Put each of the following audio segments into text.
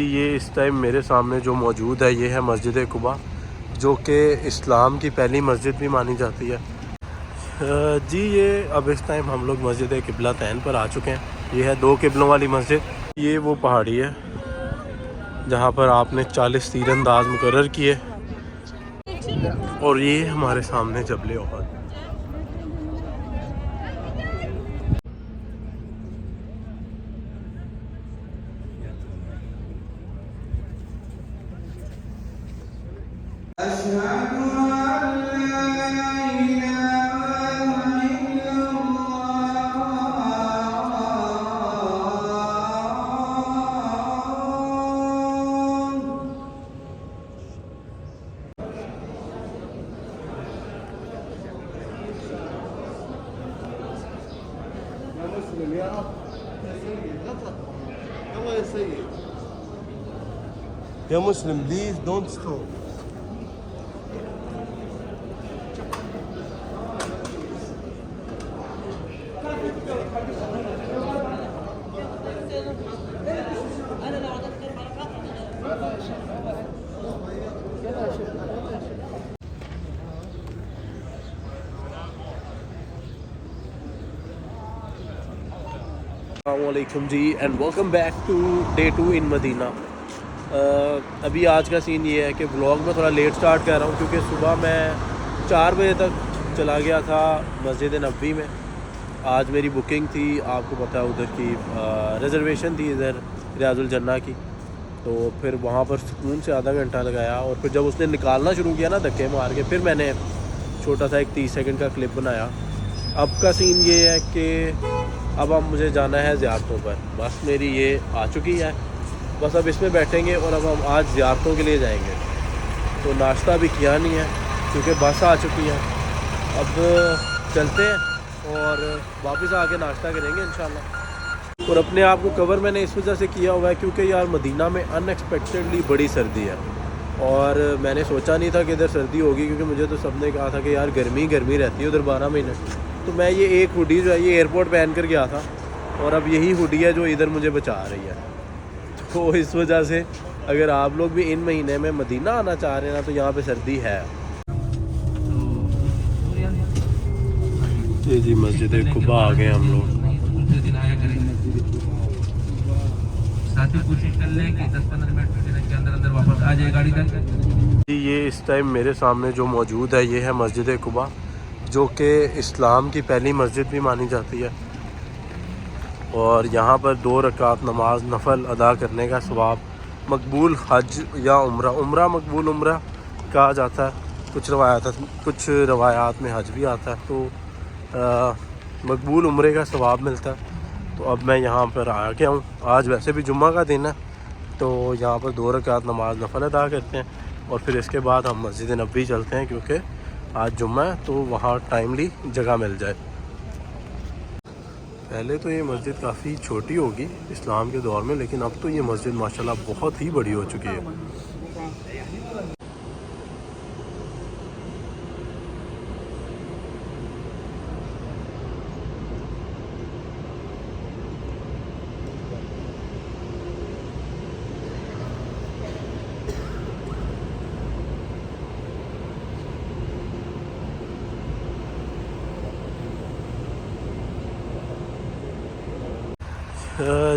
ये इस टाइम मेरे सामने जो मौजूद है ये है मस्जिद कुबा, जो कि इस्लाम की पहली मस्जिद भी मानी जाती है। जी ये अब इस टाइम हम लोग मस्जिद क़िबलतैन पर आ चुके हैं। ये है दो क़िबलों वाली मस्जिद। ये वो पहाड़ी है जहाँ पर आपने 40 तीरंदाज मुकर्रर किए, और ये हमारे सामने जबल Uhud. Ya Muslim, please don't stop. अस्सलामुअलैकुम जी and welcome back to day 2 in Medina. अभी आज का सीन ये है कि व्लॉग में थोड़ा लेट स्टार्ट कर रहा हूँ क्योंकि सुबह मैं 4 बजे तक चला गया था मस्जिद नबवी में। आज मेरी बुकिंग थी, आपको पता है, उधर की रिज़र्वेशन थी इधर रियाजुल जन्ना की। तो फिर वहाँ पर सुकून से आधा घंटा लगाया, और फिर जब उसने निकालना शुरू किया ना धक्के मार के, फिर मैंने छोटा सा एक 30 सेकंड का क्लिप बनाया। अब का सीन ये है कि अब मुझे जाना है ज़ियारतों पर। बस मेरी ये आ चुकी है, बस अब इसमें बैठेंगे और अब हम आज ज़ियारतों के लिए जाएंगे। तो नाश्ता भी किया नहीं है क्योंकि बस आ चुकी है। अब चलते हैं और वापस आके नाश्ता करेंगे इंशाल्लाह। और अपने आप को कवर मैंने इस वजह से किया हुआ है क्योंकि यार मदीना में अनएक्सपेक्टेडली बड़ी सर्दी है, और मैंने सोचा नहीं था कि इधर सर्दी होगी, क्योंकि मुझे तो सबने कहा था कि यार गर्मी गर्मी रहती है उधर 12 महीने। तो मैं ये एक हुडी जो है ये एयरपोर्ट पहन कर गया था, और अब यही हुडी है जो इधर मुझे बचा रही है। तो इस वजह से अगर आप लोग भी इन महीने में मदीना आना चाह रहे हैं ना, तो यहाँ पे सर्दी है। ये जी मस्जिद कुबा आ गए हम लोग। कोशिश कर लें कि 10-15 मिनट के अंदर वापस आ जाए गाड़ी तक। ये इस टाइम मेरे सामने जो मौजूद है ये है मस्जिद कुबा, जो कि इस्लाम की पहली मस्जिद भी मानी जाती है। और यहाँ पर 2 रकात नमाज नफल अदा करने का सवाब, मकबूल हज या उम्रा मकबूल उम्रा कहा जाता है। कुछ रवायात में हज भी आता है, तो मकबूल उम्रे का सवाब मिलता है। तो अब मैं यहाँ पर आ गया हूँ। आज वैसे भी जुम्मा का दिन है, तो यहाँ पर 2 रकात नमाज नफल अदा करते हैं, और फिर इसके बाद हम मस्जिद नबवी चलते हैं क्योंकि आज जुम्मा है, तो वहाँ टाइमली जगह मिल जाए। पहले तो ये मस्जिद काफ़ी छोटी होगी इस्लाम के दौर में, लेकिन अब तो ये मस्जिद माशाल्लाह बहुत ही बड़ी हो चुकी है।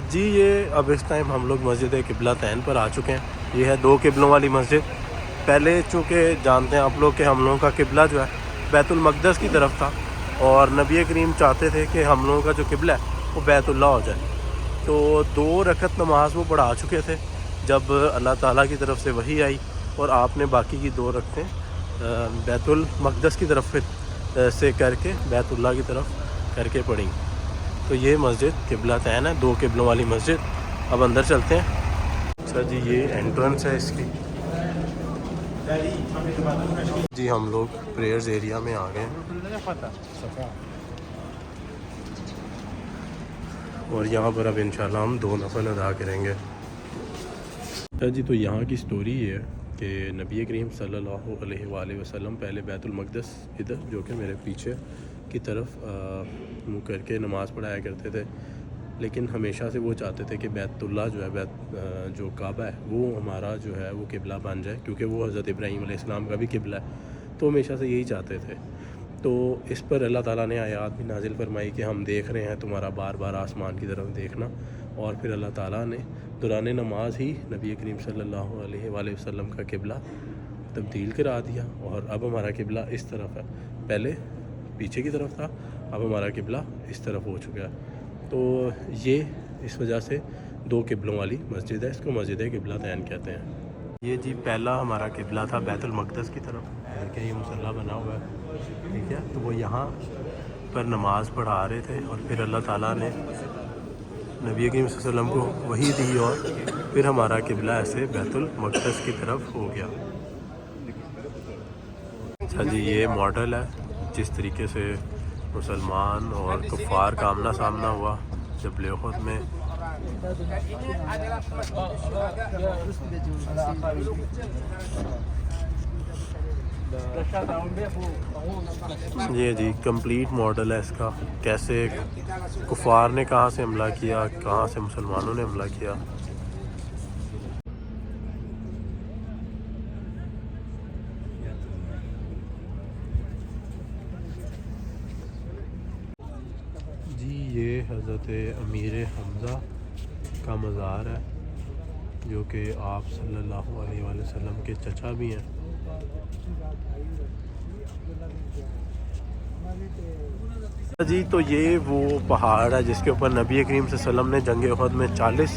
जी ये अब इस टाइम हम लोग मस्जिद क़िबलतैन पर आ चुके हैं। ये है 2 क़िबलों वाली मस्जिद। पहले चूँकि जानते हैं आप लोग कि हम लोगों का क़िबला जो है बैतुल मक़दस की तरफ था, और नबी करीम चाहते थे कि हम लोगों का जो क़िबला है वो बैतुल्लाह हो जाए। तो 2 रकत नमाज वो पढ़ा चुके थे जब अल्लाह ताला की तरफ से वही आई, और आपने बाकी की 2 रकतें बैतुल मक़दस की तरफ से करके बैतुल्लाह की तरफ करके पढ़ी। तो ये मस्जिद क़िबलतैन है, 2 क़िबलों वाली मस्जिद। अब अंदर चलते हैं। अच्छा जी ये एंट्रेंस है इसकी। जी हम लोग प्रेयर्स एरिया में आ गए हैं, और यहाँ पर अब इंशाल्लाह हम 2 नफल अदा करेंगे। अच्छा जी तो यहाँ की स्टोरी ये है कि नबी करीम सल्लल्लाहु अलैहि वसल्लम पहले बैतुल मक़दस इधर, जो कि मेरे पीछे की तरफ मुँह करके नमाज़ पढ़ाया करते थे। लेकिन हमेशा से वो चाहते थे कि बैतुल्ला जो है जो काबा है वो हमारा जो है वो किबला बन जाए, क्योंकि वो हज़रत इब्राहीम अलैहिस्सलाम का भी किबला है। तो हमेशा से यही चाहते थे। तो इस पर अल्लाह ताला ने आयत भी नाजिल फरमाई कि हम देख रहे हैं तुम्हारा बार बार आसमान की तरफ देखना। और फिर अल्लाह ताला ने दौरान नमाज ही नबी करीम सल्लल्लाहु अलैहि वसल्लम का किबला तब्दील करा दिया, और अब हमारा किबला इस तरफ है। पहले पीछे की तरफ था, अब हमारा किबला इस तरफ हो चुका है। तो ये इस वजह से 2 किबलों वाली मस्जिद है, इसको मस्जिद किबला तैन कहते हैं। ये जी पहला हमारा किबला था बैतुल मक़दस की तरफ, देखिए ये मुसल्ला बना हुआ है, ठीक है। तो वो यहाँ पर नमाज़ पढ़ा रहे थे और फिर अल्लाह ताला ने नबी करीम सल्लल्लाहु अलैहि वसल्लम को वही दी और फिर हमारा किबला ऐसे बैतुल मक़दस की तरफ हो गया। अच्छा जी, ये मॉडल है जिस तरीके से मुसलमान और कुफ़ार का आमना सामना हुआ जबल उहद में। ये जी कंप्लीट मॉडल है इसका, कैसे कुफ़ार ने कहाँ से हमला किया, कहाँ से मुसलमानों ने हमला किया। जी ये हज़रत अमीर हमज़ा का मज़ार है, जो कि आप सल्लल्लाहु अलैहि वसल्लम के चचा भी हैं। जी तो ये वो पहाड़ है जिसके ऊपर नबी करीम सल्लल्लाहु अलैहि वसल्लम ने जंग उहद में 40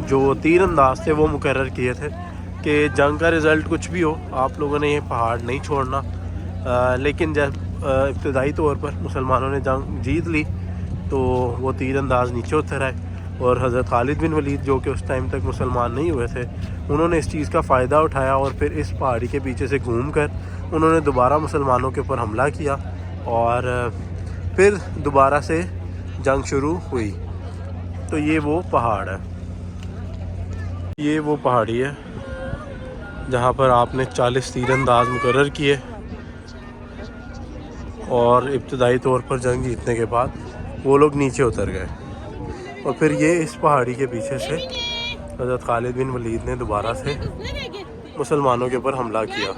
जो तीर अंदाज थे वो मुकर्रर किए थे कि जंग का रिज़ल्ट कुछ भी हो, आप लोगों ने ये पहाड़ नहीं छोड़ना। लेकिन जब इब्तदाई तौर पर मुसलमानों ने जंग जीत ली तो वो तीर अंदाज नीचे उतर आए, और हज़रत खालिद बिन वलीद जो कि उस टाइम तक मुसलमान नहीं हुए थे, उन्होंने इस चीज़ का फ़ायदा उठाया और फिर इस पहाड़ी के पीछे से घूमकर उन्होंने दोबारा मुसलमानों के ऊपर हमला किया और फिर दोबारा से जंग शुरू हुई। तो ये वो पहाड़ है, ये वो पहाड़ी है जहाँ पर आपने 40 तीरंदाज मुकर्रर किए और इब्तदाई तौर पर जंग जीतने के बाद वो लोग नीचे उतर गए, और फिर ये इस पहाड़ी के पीछे से हज़रत खालिद बिन वलीद ने दोबारा से मुसलमानों के ऊपर हमला किया।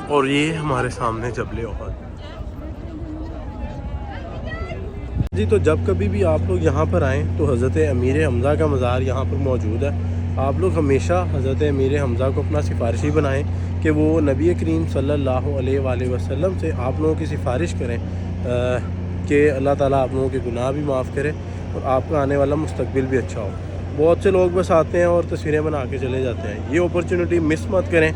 और ये हमारे सामने जबल उहद जी। तो जब कभी भी आप लोग यहाँ पर आएँ तो हज़रत अमीर हमज़ा का मज़ार यहाँ पर मौजूद है। आप लोग हमेशा हज़रत अमीर हमज़ा को अपना सिफारिशी बनाएं कि वो नबी करीम सल्लल्लाहु अलैहि वसल्लम से आप लोगों की सिफारिश करें कि अल्लाह ताला आप लोगों के गुनाह भी माफ़ करे और आपका आने वाला मुस्तकबिल भी अच्छा हो। बहुत से लोग बस आते हैं और तस्वीरें बना के चले जाते हैं, ये अपॉर्चुनिटी मिस मत करें।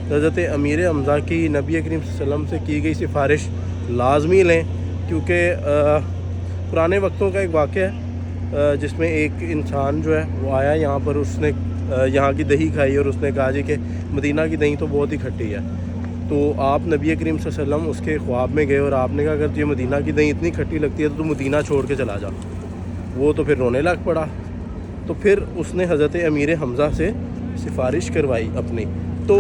हज़रत अमीर हमज़ा की नबी करीम सल्लल्लाहु अलैहि वसल्लम से की गई सिफारिश लाजमी लें, क्योंकि पुराने वक्तों का एक वाक़या है जिसमें एक इंसान जो है वो आया यहाँ पर, उसने यहाँ की दही खाई और उसने कहा जी कि मदीना की दही तो बहुत ही खट्टी है। तो आप नबी करीम सल्लल्लाहु अलैहि वसल्लम उसके ख्वाब में गए और आपने कहा अगर तुझे मदीना की दही इतनी खट्टी लगती है तो तू मदीना छोड़ के चला जा। वो तो फिर रोने लग पड़ा। तो फिर उसने हज़रत अमीर हमज़ा से सिफारिश करवाई अपनी। तो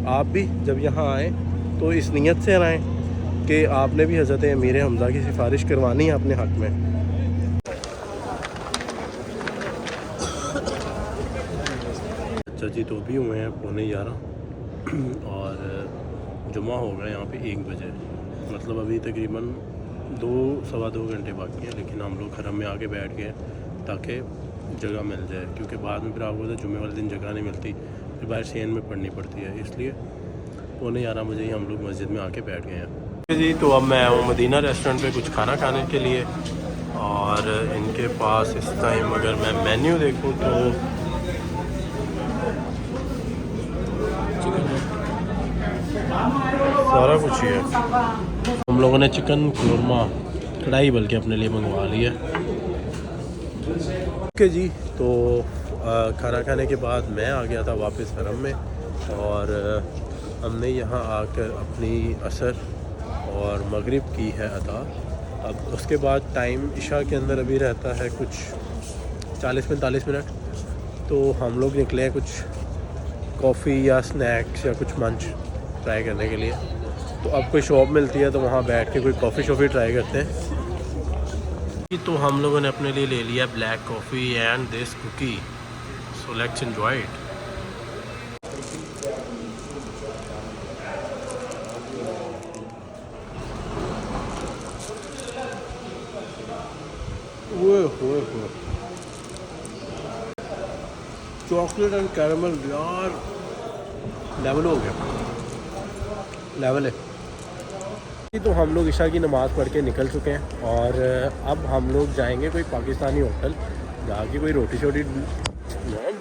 आप भी जब यहाँ आएँ तो इस नीयत से आएँ कि आपने भी हज़रत अमीर हमज़ा की सिफारिश करवानी है अपने हक़ में। अच्छा जी, तो भी हुए हैं 11:15 और जुमा हो गया यहाँ पे 1 बजे, मतलब अभी तकरीबन 2-2.25 घंटे बाकी हैं। लेकिन हम लोग हरम में आके बैठ गए ताकि जगह मिल जाए, क्योंकि बाद में फिर आपको तो जुमे वाले दिन जगह नहीं मिलती, फिर बाहर सेन में पढ़नी पड़ती है। इसलिए 11:15 बजे ही हम लोग मस्जिद में आके बैठ गए हैं जी। तो अब मैं हूँ मदीना रेस्टोरेंट पे कुछ खाना खाने के लिए, और इनके पास इस टाइम अगर मैं मेन्यू देखूँ तो सारा कुछ ही है। हम लोगों ने चिकन कोरमा कढ़ाई बल्कि अपने लिए मंगवा लिया। ओके जी, तो खाना खाने के बाद मैं आ गया था वापस हरम में, और हमने यहाँ आकर अपनी असर और मगरिब की है अदा। अब उसके बाद टाइम इशा के अंदर अभी रहता है कुछ 40-45 मिनट, तो हम लोग निकले हैं कुछ कॉफ़ी या स्नैक्स या कुछ मंच ट्राई करने के लिए। तो अब कोई शॉप मिलती है तो वहाँ बैठ के कोई कॉफ़ी शॉफ़ी ट्राई करते हैं। तो हम लोगों ने अपने लिए ले लिया black coffee and this cookie, so let's enjoy it. Chocolate and caramel यार, लेवल हो गया, लेवल है। तो हम लोग ईशा की नमाज़ पढ़ के निकल चुके हैं और अब हम लोग जाएंगे कोई पाकिस्तानी होटल, जाके कोई रोटी शोटी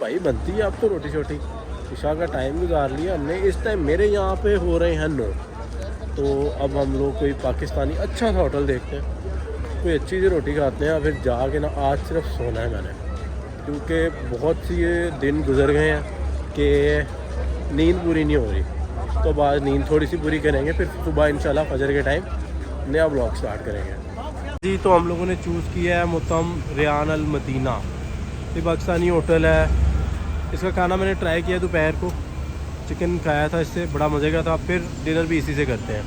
भाई बनती है अब तो रोटी शोटी। ईशा का टाइम गुजार लिया हमने, इस टाइम मेरे यहाँ पे हो रहे हैं 9, तो अब हम लोग कोई पाकिस्तानी अच्छा सा होटल देखते हैं, कोई अच्छी सी रोटी खाते हैं, फिर जाके ना आज सिर्फ सोना है मैंने, क्योंकि बहुत सी दिन गुजर गए हैं कि नींद पूरी नहीं हो रही। तो बाद नींद थोड़ी सी पूरी करेंगे, फिर सुबह इंशाल्लाह फजर के टाइम नया ब्लॉग स्टार्ट करेंगे जी। तो हम लोगों ने चूज़ किया है मुतम रियान अल मदीना, ये पाकिस्तानी होटल है। इसका खाना मैंने ट्राई किया दोपहर को, चिकन खाया था इससे, बड़ा मज़े का था। फिर डिनर भी इसी से करते हैं।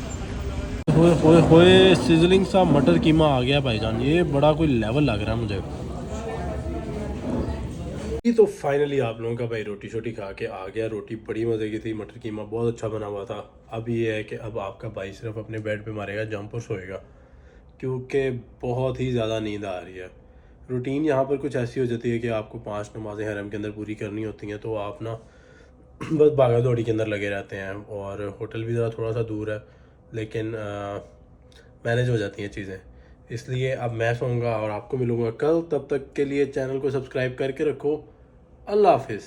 होए सिजलिंग सा मटर कीमा आ गया भाईजान, ये बड़ा कोई लेवल लग रहा है मुझे। तो फाइनली आप लोगों का भाई रोटी शोटी खा के आ गया। रोटी बड़ी मज़े की थी, मटर कीमा बहुत अच्छा बना हुआ था। अब ये है कि अब आपका भाई सिर्फ अपने बेड पे मारेगा जंप और सोएगा, क्योंकि बहुत ही ज़्यादा नींद आ रही है। रूटीन यहाँ पर कुछ ऐसी हो जाती है कि आपको 5 नमाज़ें हरम के अंदर पूरी करनी होती हैं, तो आप ना बस भागा दौड़ी के अंदर लगे रहते हैं। और होटल भी ज़रा थोड़ा सा दूर है, लेकिन मैनेज हो जाती हैं चीज़ें। इसलिए अब मैं सोऊंगा और आपको मिलूँगा कल। तब तक के लिए चैनल को सब्सक्राइब करके रखो। अल्लाह हाफिज़।